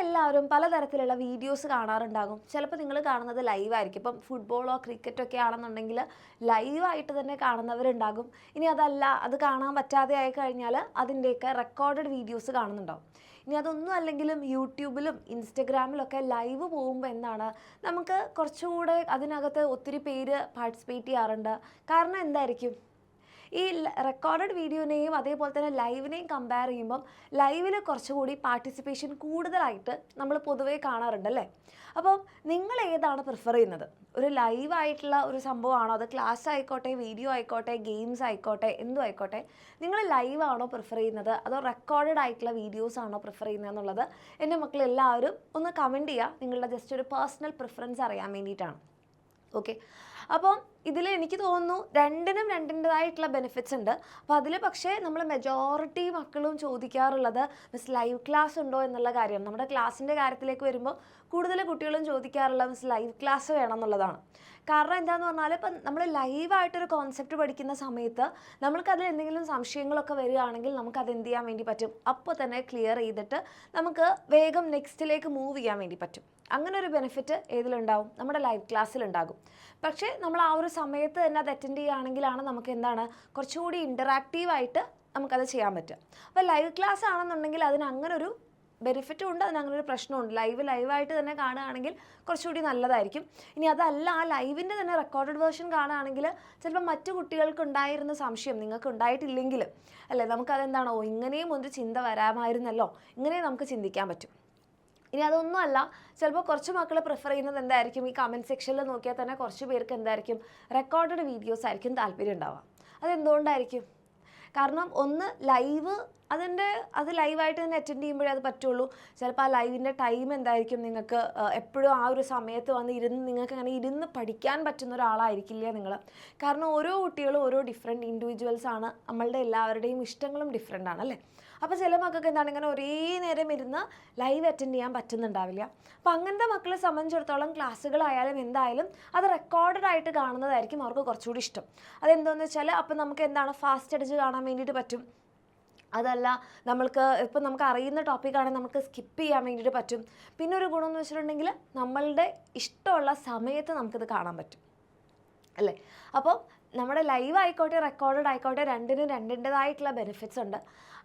നിങ്ങളെല്ലാവരും പലതരത്തിലുള്ള വീഡിയോസ് കാണാറുണ്ടാകും. ചിലപ്പോൾ നിങ്ങൾ കാണുന്നത് ലൈവായിരിക്കും. ഇപ്പം ഫുട്ബോളോ ക്രിക്കറ്റോ ഒക്കെ ആണെന്നുണ്ടെങ്കിൽ ലൈവായിട്ട് തന്നെ കാണുന്നവരുണ്ടാകും. ഇനി അതല്ല, അത് കാണാൻ പറ്റാതെ ആയി കഴിഞ്ഞാൽ അതിൻ്റെയൊക്കെ റെക്കോർഡഡ് വീഡിയോസ് കാണുന്നുണ്ടാവും. ഇനി അതൊന്നും അല്ലെങ്കിലും യൂട്യൂബിലും ഇൻസ്റ്റഗ്രാമിലൊക്കെ ലൈവ് പോകുമ്പോൾ എന്താണ്, നമുക്ക് കുറച്ചുകൂടെ അതിനകത്ത് ഒത്തിരി പേര് പാർട്ടിസിപ്പേറ്റ് ചെയ്യാറുണ്ട്. കാരണം എന്തായിരിക്കും, ഈ റെക്കോർഡഡ് വീഡിയോനെയും അതേപോലെ തന്നെ ലൈവിനെയും കമ്പയർ ചെയ്യുമ്പം ലൈവിൽ കുറച്ചുകൂടി പാർട്ടിസിപ്പേഷൻ കൂടുതലായിട്ട് നമ്മൾ പൊതുവേ കാണാറുണ്ട് അല്ലേ. അപ്പോൾ നിങ്ങൾ ഏതാണ് പ്രിഫർ ചെയ്യുന്നത്? ഒരു ലൈവായിട്ടുള്ള ഒരു സംഭവമാണോ, അത് ക്ലാസ് ആയിക്കോട്ടെ, വീഡിയോ ആയിക്കോട്ടെ, ഗെയിംസ് ആയിക്കോട്ടെ, എന്തും ആയിക്കോട്ടെ, നിങ്ങൾ ലൈവാണോ പ്രിഫർ ചെയ്യുന്നത് അതോ റെക്കോർഡഡ് ആയിട്ടുള്ള വീഡിയോസ് ആണോ പ്രിഫർ ചെയ്യുന്നത് എന്നുള്ളത് എൻ്റെ മക്കളെല്ലാവരും ഒന്ന് കമൻറ്റ് ചെയ്യുക. നിങ്ങളുടെ ജസ്റ്റ് ഒരു പേഴ്സണൽ പ്രിഫറൻസ് അറിയാൻ വേണ്ടിയിട്ടാണ്. ഓക്കെ, അപ്പം ഇതിൽ എനിക്ക് തോന്നുന്നു രണ്ടിനും രണ്ടിൻ്റെതായിട്ടുള്ള ബെനിഫിറ്റ്സ് ഉണ്ട്. അപ്പോൾ അതിൽ പക്ഷേ നമ്മൾ മെജോറിറ്റി മക്കളും ചോദിക്കാറുള്ളത് മിസ് ലൈവ് ക്ലാസ് ഉണ്ടോ എന്നുള്ള കാര്യമാണ്. നമ്മുടെ ക്ലാസ്സിൻ്റെ കാര്യത്തിലേക്ക് വരുമ്പോൾ കൂടുതൽ കുട്ടികളും ചോദിക്കാറുള്ളത് മിസ് ലൈവ് ക്ലാസ് വേണം എന്നുള്ളതാണ്. കാരണം എന്താണെന്ന് പറഞ്ഞാൽ ഇപ്പം നമ്മൾ ലൈവായിട്ടൊരു കോൺസെപ്റ്റ് പഠിക്കുന്ന സമയത്ത് നമ്മൾക്കതിൽ എന്തെങ്കിലും സംശയങ്ങളൊക്കെ വരികയാണെങ്കിൽ നമുക്കത് എന്ത് ചെയ്യാൻ വേണ്ടി പറ്റും, അപ്പോൾ തന്നെ ക്ലിയർ ചെയ്തിട്ട് നമുക്ക് വേഗം നെക്സ്റ്റിലേക്ക് മൂവ് ചെയ്യാൻ വേണ്ടി പറ്റും. അങ്ങനെ ഒരു ബെനിഫിറ്റ് ഏതിലുണ്ടാവും, നമ്മുടെ ലൈവ് ക്ലാസ്സിലുണ്ടാകും. പക്ഷേ നമ്മൾ ആ ഒരു സമയത്ത് തന്നെ അത് അറ്റൻഡ് ചെയ്യുകയാണെങ്കിലാണ് നമുക്ക് എന്താണ് കുറച്ചുകൂടി ഇൻ്ററാക്റ്റീവായിട്ട് നമുക്കത് ചെയ്യാൻ പറ്റുക. അപ്പോൾ ലൈവ് ക്ലാസ് ആണെന്നുണ്ടെങ്കിൽ അതിന് അങ്ങനെ ഒരു ബെനിഫിറ്റും ഉണ്ട്, അതിന് അങ്ങനെ ഒരു പ്രശ്നമുണ്ട്. ലൈവായിട്ട് തന്നെ കാണുകയാണെങ്കിൽ കുറച്ചുകൂടി നല്ലതായിരിക്കും. ഇനി അതല്ല, ആ ലൈവിൻ്റെ തന്നെ റെക്കോർഡഡ് വേർഷൻ കാണുകയാണെങ്കിൽ ചിലപ്പോൾ മറ്റു കുട്ടികൾക്ക് ഉണ്ടായിരുന്ന സംശയം നിങ്ങൾക്ക് ഉണ്ടായിട്ടില്ലെങ്കിൽ അല്ലേ, നമുക്കതെന്താണോ ഇങ്ങനെയും ഒരു ചിന്ത വരാമായിരുന്നല്ലോ, ഇങ്ങനെയും നമുക്ക് ചിന്തിക്കാൻ പറ്റും. ഇനി അതൊന്നുമല്ല, ചിലപ്പോൾ കുറച്ച് മക്കൾ പ്രിഫർ ചെയ്യുന്നത് എന്തായിരിക്കും, ഈ കമൻറ്റ് സെക്ഷനിൽ നോക്കിയാൽ തന്നെ കുറച്ച് പേർക്ക് എന്തായിരിക്കും റെക്കോർഡഡ് വീഡിയോസ് ആയിരിക്കും താല്പര്യം ഉണ്ടാവുക. അതെന്തുകൊണ്ടായിരിക്കും? കാരണം ഒന്ന് ലൈവ് അത് ലൈവായിട്ട് തന്നെ അറ്റൻഡ് ചെയ്യുമ്പോഴേ അത് പറ്റുള്ളൂ. ചിലപ്പോൾ ആ ലൈവിൻ്റെ ടൈം എന്തായിരിക്കും, നിങ്ങൾക്ക് എപ്പോഴും ആ ഒരു സമയത്ത് നിങ്ങൾക്ക് അങ്ങനെ ഇരുന്ന് പഠിക്കാൻ പറ്റുന്ന ഒരാളായിരിക്കില്ല നിങ്ങൾ. കാരണം ഓരോ കുട്ടികളും ഓരോ ഡിഫറെൻറ്റ് ഇൻഡിവിജ്വൽസ് ആണ്, നമ്മളുടെ എല്ലാവരുടെയും ഇഷ്ടങ്ങളും ഡിഫറെൻ്റ് ആണ് അല്ലേ. അപ്പോൾ ചില മക്കൾക്ക് എന്താണ് ഇങ്ങനെ ഒരേ നേരം ഇരുന്ന് ലൈവ് അറ്റൻഡ് ചെയ്യാൻ പറ്റുന്നുണ്ടാവില്ല. അപ്പോൾ അങ്ങനത്തെ മക്കളെ സംബന്ധിച്ചിടത്തോളം ക്ലാസ്സുകളായാലും എന്തായാലും അത് റെക്കോർഡഡ് ആയിട്ട് കാണുന്നതായിരിക്കും അവർക്ക് കുറച്ചുകൂടി ഇഷ്ടം. അതെന്താണെന്ന് വെച്ചാൽ അപ്പോൾ നമുക്ക് എന്താണ് ഫാസ്റ്റ് അടിച്ച് കാണാൻ വേണ്ടിയിട്ട് പറ്റും. അതല്ല, ഇപ്പം നമുക്ക് അറിയുന്ന ടോപ്പിക്കാണെങ്കിൽ നമുക്ക് സ്കിപ്പ് ചെയ്യാൻ വേണ്ടിയിട്ട് പറ്റും. പിന്നെ ഒരു ഗുണമെന്ന് വെച്ചിട്ടുണ്ടെങ്കിൽ നമ്മളുടെ ഇഷ്ടമുള്ള സമയത്ത് നമുക്കിത് കാണാൻ പറ്റും അല്ലേ. അപ്പോൾ നമ്മുടെ ലൈവ് ആയിക്കോട്ടെ റെക്കോർഡഡ് ആയിക്കോട്ടെ രണ്ടിനും രണ്ടിൻ്റെതായിട്ടുള്ള ബെനിഫിറ്റ്സ് ഉണ്ട്.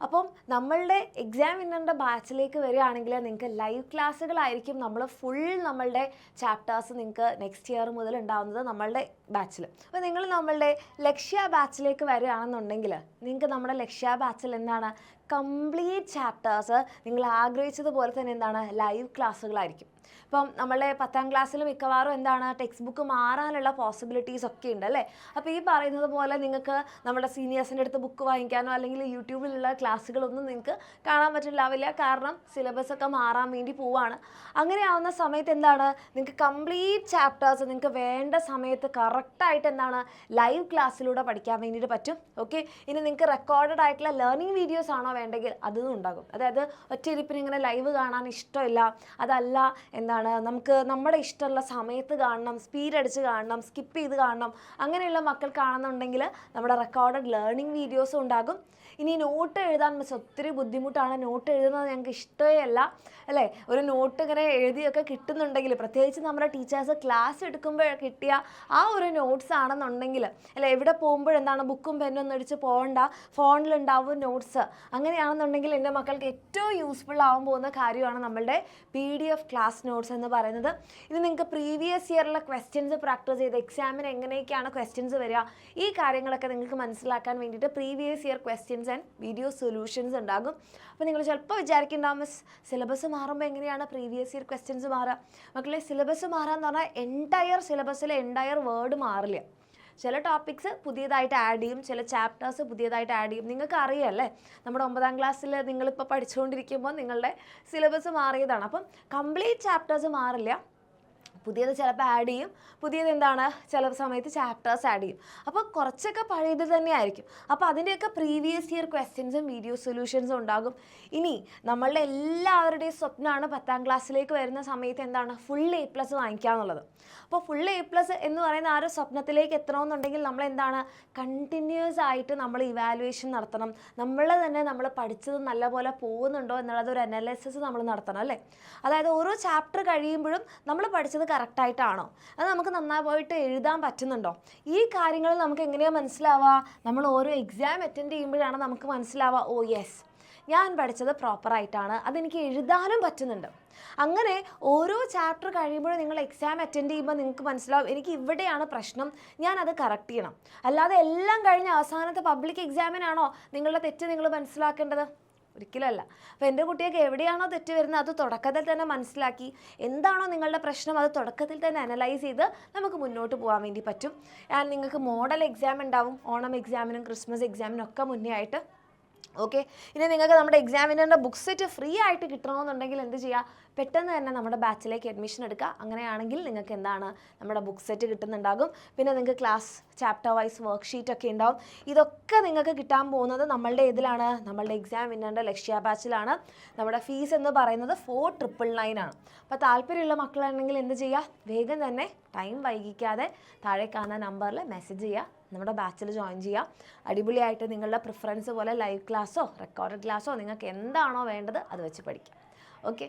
അപ്പം നമ്മളുടെ എക്സാം വിന്നറിൻ്റെ ബാച്ചിലേക്ക് വരികയാണെങ്കിൽ നിങ്ങൾക്ക് ലൈവ് ക്ലാസ്സുകളായിരിക്കും നമ്മളുടെ ചാപ്റ്റേഴ്സ് നിങ്ങൾക്ക് നെക്സ്റ്റ് ഇയർ മുതൽ ഉണ്ടാകുന്നത് നമ്മളുടെ ബാച്ചിൽ. അപ്പോൾ നിങ്ങൾ നമ്മളുടെ ലക്ഷ്യ ബാച്ചിലേക്ക് വരികയാണെന്നുണ്ടെങ്കിൽ നിങ്ങൾക്ക് നമ്മുടെ ലക്ഷ്യ ബാച്ചിൽ എന്താണ് കംപ്ലീറ്റ് ചാപ്റ്റേഴ്സ് നിങ്ങൾ ആഗ്രഹിച്ചതുപോലെ തന്നെ എന്താണ് ലൈവ് ക്ലാസ്സുകളായിരിക്കും. ഇപ്പം നമ്മളുടെ 10ാം ക്ലാസ്സിൽ മിക്കവാറും എന്താണ് ടെക്സ്റ്റ് ബുക്ക് മാറാനുള്ള പോസിബിലിറ്റീസ് ഒക്കെ ഉണ്ട് അല്ലേ. അപ്പോൾ ഈ പറയുന്നത് പോലെ നിങ്ങൾക്ക് നമ്മുടെ സീനിയേഴ്സിൻ്റെ അടുത്ത് ബുക്ക് വാങ്ങിക്കാനോ അല്ലെങ്കിൽ യൂട്യൂബിലുള്ള ക്ലാസ്സുകളൊന്നും നിങ്ങൾക്ക് കാണാൻ പറ്റില്ലാവില്ല. കാരണം സിലബസ് ഒക്കെ മാറാൻ വേണ്ടി പോവാണ്. അങ്ങനെ ആവുന്ന സമയത്ത് എന്താണ് നിങ്ങൾക്ക് കംപ്ലീറ്റ് ചാപ്റ്റേഴ്സ് നിങ്ങൾക്ക് വേണ്ട സമയത്ത് കറക്റ്റായിട്ട് എന്താണ് ലൈവ് ക്ലാസ്സിലൂടെ പഠിക്കാൻ വേണ്ടിയിട്ട് പറ്റും. ഓക്കെ, ഇനി നിങ്ങൾക്ക് റെക്കോർഡഡ് ആയിട്ടുള്ള ലേണിംഗ് വീഡിയോസ് ആണോ വേണ്ടെങ്കിൽ അതും ഉണ്ടാകും. അതായത് ഒറ്റയിരിപ്പിന് ഇങ്ങനെ ലൈവ് കാണാൻ ഇഷ്ടമില്ല, അതല്ല എന്താണ് നമുക്ക് നമ്മുടെ ഇഷ്ടമുള്ള സമയത്ത് കാണണം, സ്പീഡ് അടിച്ച് കാണണം, സ്കിപ്പ് ചെയ്ത് കാണണം, അങ്ങനെയുള്ള മക്കൾക്കാണെന്നുണ്ടെങ്കിൽ നമ്മുടെ റെക്കോർഡഡ് ലേണിംഗ് വീഡിയോസും ഉണ്ടാകും. ഇനി നോട്ട് എഴുതാൻ ഒത്തിരി ബുദ്ധിമുട്ടാണ്, നോട്ട് എഴുതുന്നത് ഞങ്ങൾക്ക് ഇഷ്ടമേ അല്ല അല്ലേ. ഒരു നോട്ട് ഇങ്ങനെ എഴുതിയൊക്കെ കിട്ടുന്നുണ്ടെങ്കിൽ, പ്രത്യേകിച്ച് നമ്മുടെ ടീച്ചേഴ്സ് ക്ലാസ് എടുക്കുമ്പോൾ കിട്ടിയ ആ ഒരു നോട്ട്സ് ആണെന്നുണ്ടെങ്കിൽ അല്ലേ, എവിടെ പോകുമ്പോഴെന്താണ് ബുക്കും പെന്നൊന്നും അടിച്ച് പോകണ്ട, ഫോണിലുണ്ടാവും നോട്ട്സ്. അങ്ങനെയാണെന്നുണ്ടെങ്കിൽ എൻ്റെ മക്കൾക്ക് ഏറ്റവും യൂസ്ഫുൾ ആവാൻ പോകുന്ന കാര്യമാണ് നമ്മളുടെ PDF ക്ലാസ് നോട്ട്സ് എന്ന് പറയുന്നത്. ഇത് നിങ്ങൾക്ക് പ്രീവിയസ് ഇയറിലെ ക്വസ്റ്റ്യൻസ് പ്രാക്ടീസ് ചെയ്ത് എക്സാമിന് എങ്ങനെയൊക്കെയാണ് ക്വസ്റ്റ്യൻസ് വരിക, ഈ കാര്യങ്ങളൊക്കെ നിങ്ങൾക്ക് മനസ്സിലാക്കാൻ വേണ്ടിയിട്ട് previous year questions and video solutions ഉണ്ടാകും. അപ്പോൾ നിങ്ങൾ ചിലപ്പോൾ വിചാരിക്കുന്നുണ്ടാവും മിസ് സിലബസ് മാറുമ്പോൾ എങ്ങനെയാണ് പ്രീവിയസ് ഇയർ ക്വസ്റ്റ്യൻസ് മാറുക. മക്കളെ, സിലബസ് മാറാന്ന് പറഞ്ഞാൽ എൻറ്റയർ സിലബസിലെ എൻറ്റയർ വേർഡ് മാറില്ല. ചില ടോപ്പിക്സ് പുതിയതായിട്ട് ആഡ് ചെയ്യും, ചില ചാപ്റ്റേഴ്സ് പുതിയതായിട്ട് ആഡ് ചെയ്യും. നിങ്ങൾക്ക് അറിയാമല്ലേ, നമ്മുടെ 9ാം ക്ലാസ്സിൽ നിങ്ങളിപ്പോൾ പഠിച്ചുകൊണ്ടിരിക്കുമ്പോൾ നിങ്ങളുടെ സിലബസ് മാറിയതാണ്. അപ്പം കംപ്ലീറ്റ് ചാപ്റ്റേഴ്സ് മാറില്ല, പുതിയത് ചിലപ്പോൾ ആഡ് ചെയ്യും, പുതിയത് എന്താണ് ചില സമയത്ത് ചാപ്റ്റേഴ്സ് ആഡ് ചെയ്യും. അപ്പോൾ കുറച്ചൊക്കെ പഴയത് തന്നെയായിരിക്കും. അപ്പോൾ അതിൻ്റെയൊക്കെ പ്രീവിയസ് ഇയർ ക്വസ്റ്റ്യൻസും വീഡിയോ സൊല്യൂഷൻസും ഉണ്ടാകും. ഇനി നമ്മളുടെ എല്ലാവരുടെയും സ്വപ്നമാണ് 10ാം ക്ലാസ്സിലേക്ക് വരുന്ന സമയത്ത് എന്താണ് ഫുൾ A+ വാങ്ങിക്കുക എന്നുള്ളത്. അപ്പോൾ ഫുൾ A+ എന്ന് പറയുന്ന ആ ഒരു സ്വപ്നത്തിലേക്ക് എത്തണമെന്നുണ്ടെങ്കിൽ നമ്മൾ എന്താണ് കണ്ടിന്യൂസ് ആയിട്ട് നമ്മൾ ഇവാലുവേഷൻ നടത്തണം. നമ്മൾ തന്നെ നമ്മൾ പഠിച്ചത് നല്ലപോലെ പോകുന്നുണ്ടോ എന്നുള്ളത് ഒരു അനാലിസിസ് നമ്മൾ നടത്തണം അല്ലേ. അതായത് ഓരോ ചാപ്റ്റർ കഴിയുമ്പോഴും നമ്മൾ പഠിച്ചത് കറക്റ്റായിട്ടാണോ, അത് നമുക്ക് നന്നായിട്ട് എഴുതാൻ പറ്റുന്നുണ്ടോ, ഈ കാര്യങ്ങൾ നമുക്ക് എങ്ങനെയാണ് മനസ്സിലാവുക? നമ്മൾ ഓരോ എക്സാം അറ്റൻഡ് ചെയ്യുമ്പോഴാണ് നമുക്ക് മനസ്സിലാവുക, ഓ യെസ് ഞാൻ പഠിച്ചത് പ്രോപ്പറായിട്ടാണ്, അതെനിക്ക് എഴുതാനും പറ്റുന്നുണ്ട്. അങ്ങനെ ഓരോ ചാപ്റ്റർ കഴിയുമ്പോഴും നിങ്ങൾ എക്സാം അറ്റൻഡ് ചെയ്യുമ്പോൾ നിങ്ങൾക്ക് മനസ്സിലാവും എനിക്ക് ഇവിടെയാണ് പ്രശ്നം, ഞാനത് കറക്റ്റ് ചെയ്യണം. അല്ലാതെ എല്ലാം കഴിഞ്ഞ് അവസാനത്തെ പബ്ലിക് എക്സാമിനാണോ നിങ്ങളുടെ തെറ്റ് നിങ്ങൾ മനസ്സിലാക്കേണ്ടത്? ഒരിക്കലല്ല. അപ്പോൾ എൻ്റെ കുട്ടിയൊക്കെ എവിടെയാണോ തെറ്റ് വരുന്നത് അത് തുടക്കത്തിൽ തന്നെ മനസ്സിലാക്കി എന്താണോ നിങ്ങളുടെ പ്രശ്നം അത് തുടക്കത്തിൽ തന്നെ അനലൈസ് ചെയ്ത് നമുക്ക് മുന്നോട്ട് പോകാൻ വേണ്ടി പറ്റും. നിങ്ങൾക്ക് മോഡൽ എക്സാം ഉണ്ടാവും ഓണം എക്സാമിനും ക്രിസ്മസ് എക്സാമിനും ഒക്കെ മുന്നേ ആയിട്ട്. ഓക്കെ, ഇനി നിങ്ങൾക്ക് നമ്മുടെ എക്സാമിനറിൻ്റെ ബുക്ക് സെറ്റ് ഫ്രീ ആയിട്ട് കിട്ടണമെന്നുണ്ടെങ്കിൽ എന്ത് ചെയ്യുക, പെട്ടെന്ന് തന്നെ നമ്മുടെ ബാച്ചിലേക്ക് അഡ്മിഷൻ എടുക്കുക. അങ്ങനെയാണെങ്കിൽ നിങ്ങൾക്ക് എന്താണ് നമ്മുടെ ബുക്ക് സെറ്റ് കിട്ടുന്നുണ്ടാകും. പിന്നെ നിങ്ങൾക്ക് ക്ലാസ് ചാപ്റ്റർ വൈസ് വർക്ക്ഷീറ്റൊക്കെ ഉണ്ടാവും. ഇതൊക്കെ നിങ്ങൾക്ക് കിട്ടാൻ പോകുന്നത് നമ്മളുടെ ഇതിലാണ്, നമ്മളുടെ എക്സാമിനറിൻ്റെ ലക്ഷ്യ ബാച്ചിലാണ്. നമ്മുടെ ഫീസ് എന്ന് പറയുന്നത് 4999 ആണ്. അപ്പോൾ താല്പര്യമുള്ള മക്കളാണെങ്കിൽ എന്ത് ചെയ്യുക, വേഗം തന്നെ ടൈം വൈകിക്കാതെ താഴെ കാണുന്ന നമ്പറിൽ മെസ്സേജ് ചെയ്യുക, നമ്മുടെ ബാച്ചിൽ ജോയിൻ ചെയ്യുക. അടിപൊളിയായിട്ട് നിങ്ങളുടെ പ്രിഫറൻസ് പോലെ ലൈവ് ക്ലാസ്സോ റെക്കോർഡഡ് ക്ലാസ്സോ നിങ്ങൾക്ക് എന്താണോ വേണ്ടത് അത് വെച്ച് പഠിക്കാം. ഓക്കെ.